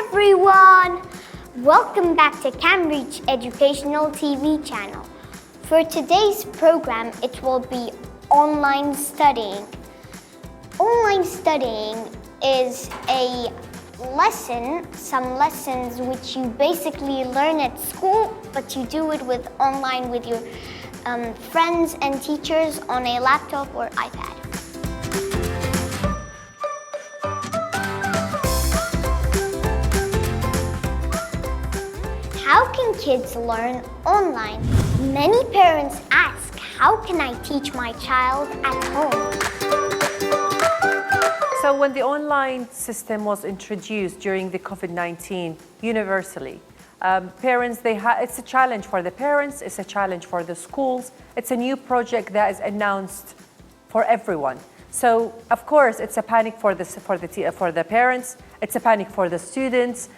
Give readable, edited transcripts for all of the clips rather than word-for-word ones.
everyone! Welcome back to Cambridge Educational TV channel. For today's program, it will be online studying. Online studying is a lesson, some lessons which you basically learn at school, but you do it online with your friends and teachers on a laptop or iPad. How can kids learn online? Many parents ask, how can I teach my child at home? So when the online system was introduced during the COVID-19 universally, parents, it's a challenge for the parents, it's a challenge for the schools, it's a new project that is announced for everyone. So of course it's a panic for the parents, it's a panic for the students.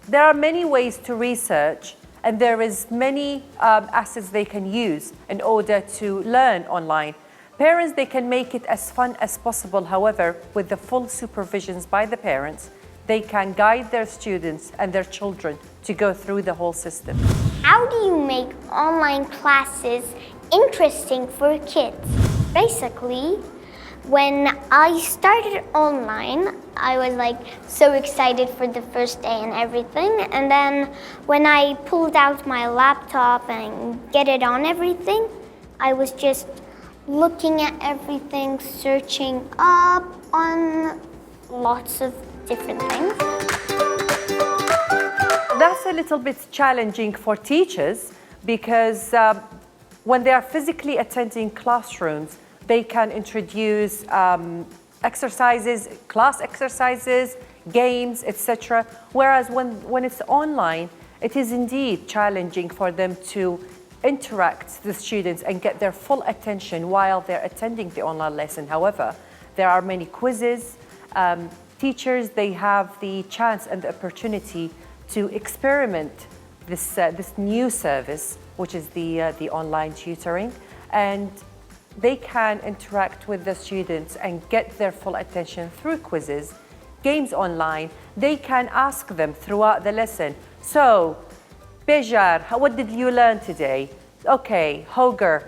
There are many ways to research, and there is many assets they can use in order to learn online. Parents, they can make it as fun as possible. However, with the full supervisions by the parents, they can guide their students and their children to go through the whole system. How do you make online classes interesting for kids? Basically, when I started online, I was so excited for the first day and everything. And then when I pulled out my laptop and get it on everything, I was just looking at everything, searching up on lots of different things. That's a little bit challenging for teachers because when they are physically attending classrooms, they can introduce exercises, class exercises, games, etc. Whereas when it's online, it is indeed challenging for them to interact with the students and get their full attention while they're attending the online lesson. However, there are many quizzes. Teachers, they have the chance and the opportunity to experiment this new service, which is the online tutoring, and they can interact with the students and get their full attention through quizzes, games online. They can ask them throughout the lesson, so, Bejar, what did you learn today? Okay, Hoger,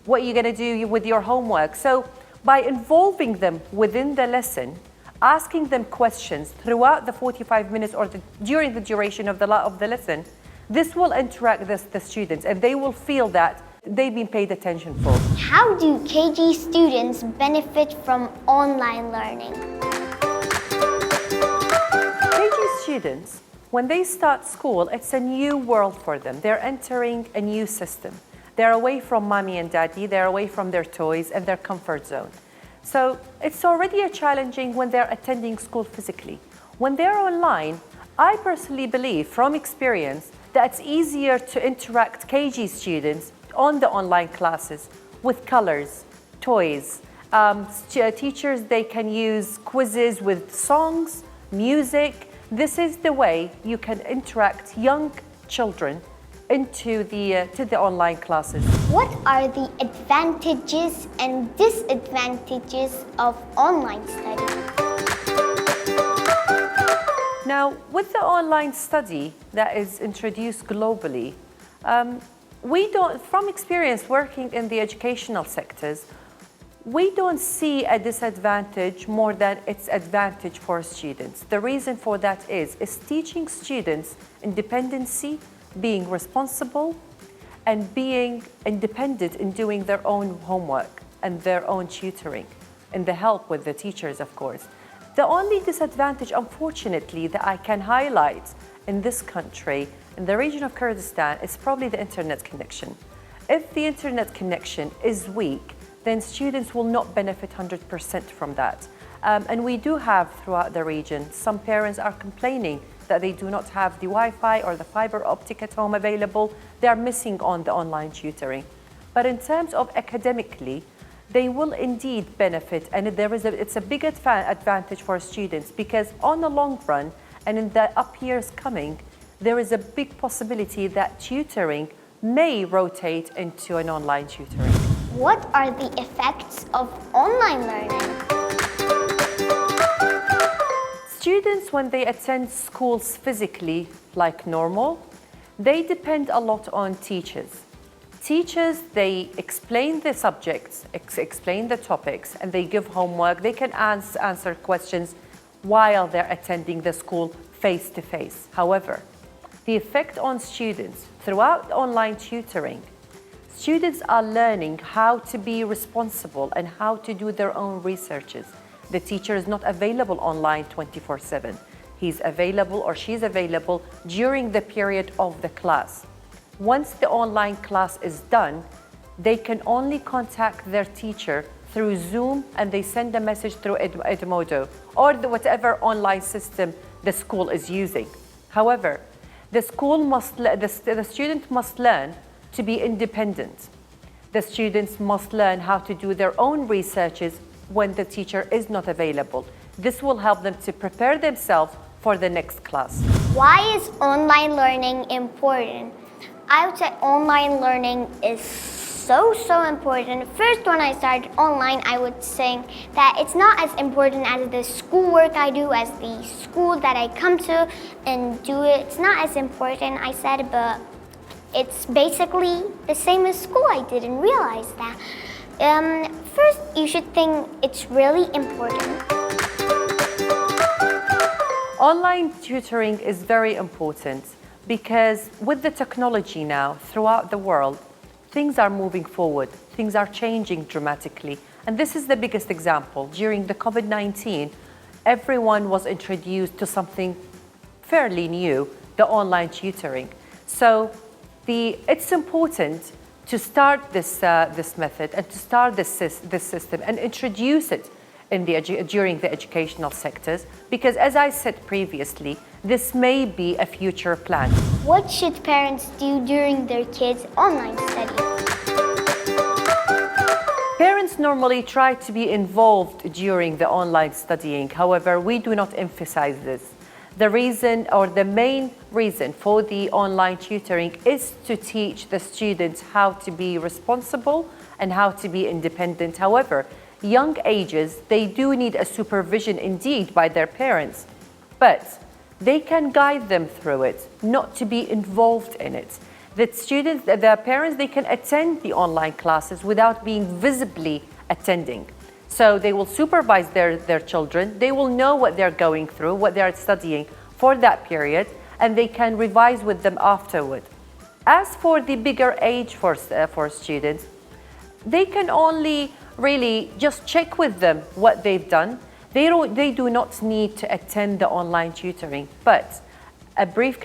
what are you gonna do with your homework? So, by involving them within the lesson, asking them questions throughout the 45 minutes or during the duration of the lesson, this will interact with the students and they will feel that they've been paid attention for. How do KG students benefit from online learning? KG students, when they start school, it's a new world for them. They're entering a new system. They're away from mommy and daddy, they're away from their toys and their comfort zone. So it's already challenging when they're attending school physically. When they're online, I personally believe from experience that it's easier to interact KG students on the online classes with colors, toys. Teachers, they can use quizzes with songs, music. This is the way you can interact young children into the online classes. What are the advantages and disadvantages of online study? Now, with the online study that is introduced globally, from experience working in the educational sectors, we don't see a disadvantage more than its advantage for students. The reason for that is teaching students independency, being responsible, and being independent in doing their own homework and their own tutoring, and the help with the teachers, of course. The only disadvantage, unfortunately, that I can highlight in this country, in the region of Kurdistan, is probably the internet connection. If the internet connection is weak, then students will not benefit 100% from that. And we do have throughout the region, some parents are complaining that they do not have the Wi-Fi or the fiber optic at home available. They are missing on the online tutoring. But in terms of academically, they will indeed benefit, and it's a big advantage for students because on the long run and in the up years coming, there is a big possibility that tutoring may rotate into an online tutoring. What are the effects of online learning? students, when they attend schools physically like normal, they depend a lot on teachers. Teachers, they explain the subjects, explain the topics, and they give homework. They can answer questions while they're attending the school face-to-face. However, the effect on students throughout online tutoring, students are learning how to be responsible and how to do their own researches. The teacher is not available online 24/7. He's available or she's available during the period of the class. Once the online class is done, they can only contact their teacher through Zoom, and they send a message through Edmodo or whatever online system the school is using. However, the student must learn to be independent. The students must learn how to do their own researches when the teacher is not available. This will help them to prepare themselves for the next class. Why is online learning important? I would say online learning is so important. First, when I started online, I would say that it's not as important as the schoolwork I do, as the school that I come to and do it. It's not as important, I said, but it's basically the same as school. I didn't realize that. First, you should think it's really important. Online tutoring is very important because with the technology now throughout the world, things are moving forward, things are changing dramatically. And this is the biggest example. During the COVID-19, everyone was introduced to something fairly new, the online tutoring. So it's important to start this method and to start this system and introduce it during the educational sectors, because as I said previously, this may be a future plan. What should parents do during their kids' online study? Parents normally try to be involved during the online studying. However, we do not emphasize this. The reason, or the main reason for the online tutoring, is to teach the students how to be responsible and how to be independent. However, young ages, they do need a supervision indeed by their parents, but they can guide them through it, not to be involved in it. The parents, they can attend the online classes without being visibly attending. So they will supervise their children. They will know what they're going through, what they're studying for that period, and they can revise with them afterward. As for the bigger age for students, they can only really just check with them what they've done. They do not need to attend the online tutoring, but a brief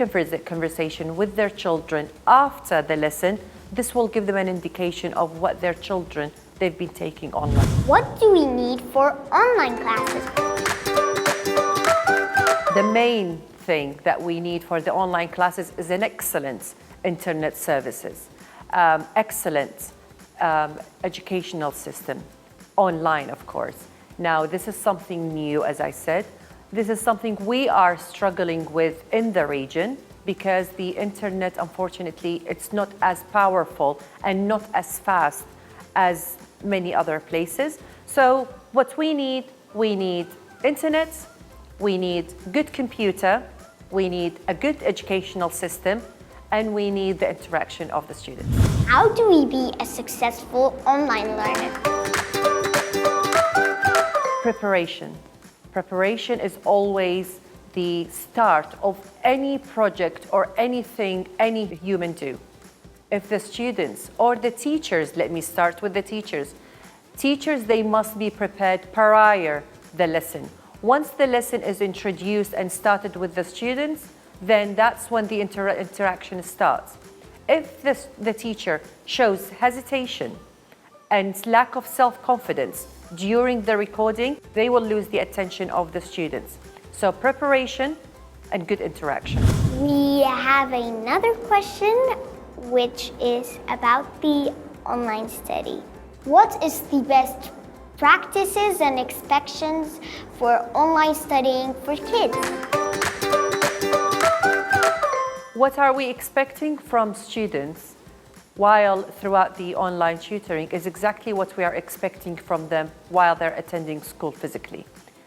conversation with their children after the lesson, this will give them an indication of what their children they've been taking online. What do we need for online classes? The main thing that we need for the online classes is an excellent internet services, excellent educational system, online of course. Now this is something new, as I said. This is something we are struggling with in the region because the internet, unfortunately, it's not as powerful and not as fast as many other places. So what we need internet, we need good computer, we need a good educational system, and we need the interaction of the students. How do we be a successful online learner? Preparation. Preparation is always the start of any project or anything any human do. If the students or the teachers, let me start with the teachers. Teachers, they must be prepared prior the lesson. Once the lesson is introduced and started with the students, then that's when the interaction starts. If the teacher shows hesitation and lack of self-confidence during the recording, they will lose the attention of the students. So preparation and good interaction. We have another question, which is about the online study. What is the best practices and expectations for online studying for kids? What are we expecting from students while throughout the online tutoring is exactly what we are expecting from them while they're attending school physically.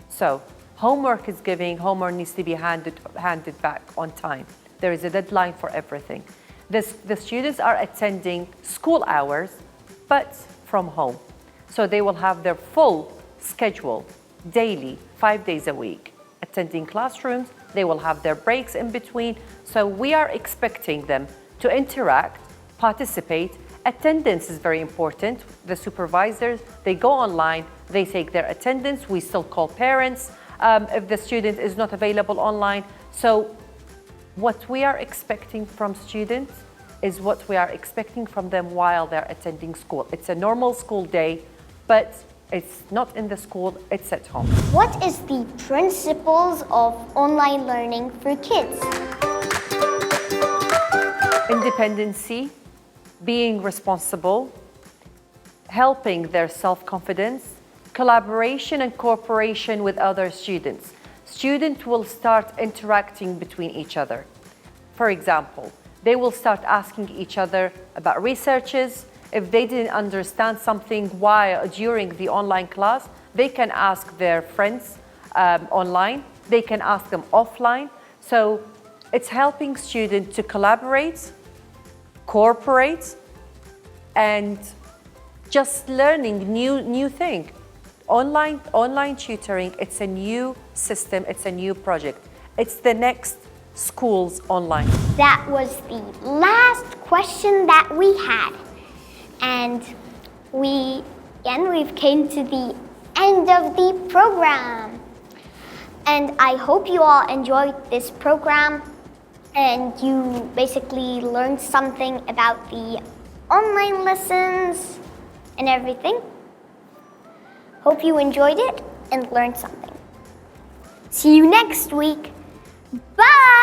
So Homework is giving, homework needs to be handed back on time. There is a deadline for everything. The students are attending school hours, but from home. So they will have their full schedule daily, 5 days a week, attending classrooms. They will have their breaks in between. So we are expecting them to interact, participate. Attendance is very important. The supervisors, they go online, they take their attendance. We still call parents if the student is not available online. So what we are expecting from students is what we are expecting from them while they're attending school. It's a normal school day, but it's not in the school, it's at home. What is the principles of online learning for kids? Independency, being responsible, helping their self-confidence, collaboration and cooperation with other students. Students will start interacting between each other. For example, they will start asking each other about researches. If they didn't understand something during the online class, they can ask their friends online. They can ask them offline. So it's helping students to collaborate, cooperate, and just learning new thing. Online tutoring, it's a new system, it's a new project. It's the next schools online. That was the last question that we had. And we've came to the end of the program. And I hope you all enjoyed this program and you basically learned something about the online lessons and everything. Hope you enjoyed it and learned something. See you next week. Bye!